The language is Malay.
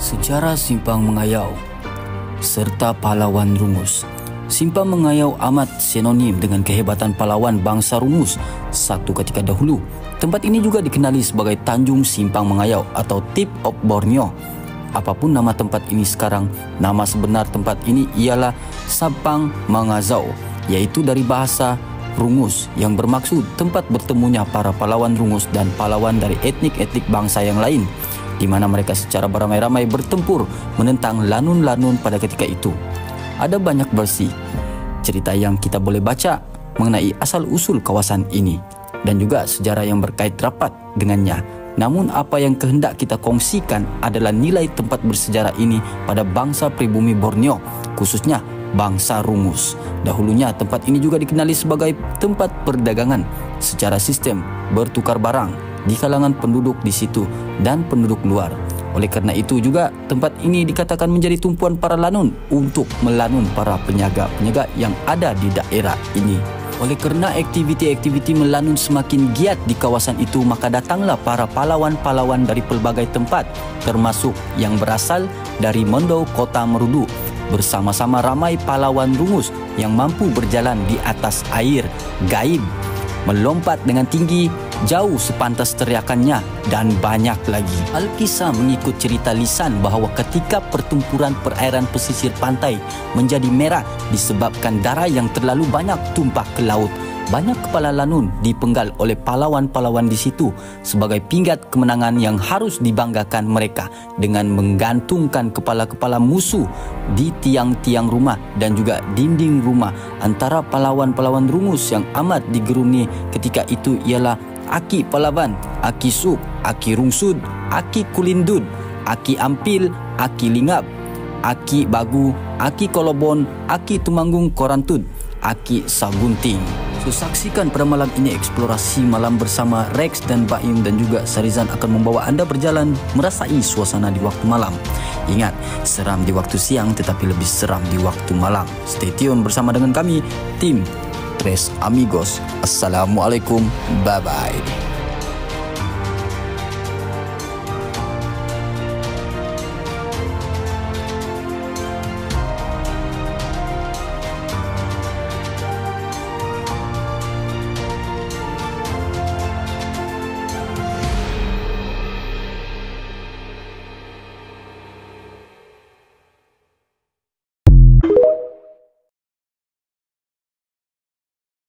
Sejarah Simpang Mengayau serta pahlawan Rungus. Simpang Mengayau amat sinonim dengan kehebatan pahlawan bangsa Rungus satu ketika dahulu. Tempat ini juga dikenali sebagai Tanjung Simpang Mengayau atau Tip of Borneo. Apapun nama tempat ini sekarang, nama sebenar tempat ini ialah Sampang Mengazau, yaitu dari bahasa Rungus yang bermaksud tempat bertemunya para pahlawan Rungus dan pahlawan dari etnik-etnik bangsa yang lain, di mana mereka secara beramai-ramai bertempur menentang lanun-lanun pada ketika itu. Ada banyak versi cerita yang kita boleh baca mengenai asal-usul kawasan ini dan juga sejarah yang berkait rapat dengannya. Namun apa yang kehendak kita kongsikan adalah nilai tempat bersejarah ini pada bangsa pribumi Borneo, khususnya bangsa Rungus. Dahulunya tempat ini juga dikenali sebagai tempat perdagangan secara sistem bertukar barang di kalangan penduduk di situ dan penduduk luar. Oleh karena itu juga tempat ini dikatakan menjadi tumpuan para lanun untuk melanun para penyaga-penyaga yang ada di daerah ini. Oleh karena aktiviti-aktiviti melanun semakin giat di kawasan itu, maka datanglah para pahlawan-pahlawan dari pelbagai tempat, termasuk yang berasal dari Mendau Kota Merudu, bersama-sama ramai pahlawan Rungus yang mampu berjalan di atas air, gaib, melompat dengan tinggi, jauh sepantas teriakannya, dan banyak lagi. Alkisah mengikut cerita lisan bahawa ketika pertempuran perairan pesisir pantai menjadi merah disebabkan darah yang terlalu banyak tumpah ke laut, banyak kepala lanun dipenggal oleh pahlawan-pahlawan di situ sebagai pinggat kemenangan yang harus dibanggakan mereka dengan menggantungkan kepala-kepala musuh di tiang-tiang rumah dan juga dinding rumah. Antara pahlawan-pahlawan Rungus yang amat digeruni ketika itu ialah Aki Palaban, Aki Suk, Aki Rungsud, Aki Kulindud, Aki Ampil, Aki Lingap, Aki Bagu, Aki Kolobon, Aki Tumanggung Korantud, Aki Sagunting. So, saksikan pada malam ini eksplorasi malam bersama Rex dan Baim, dan juga Sarizan akan membawa anda berjalan merasai suasana di waktu malam. Ingat, seram di waktu siang tetapi lebih seram di waktu malam. Stay tune bersama dengan kami, tim Tres Amigos. Assalamualaikum, bye-bye.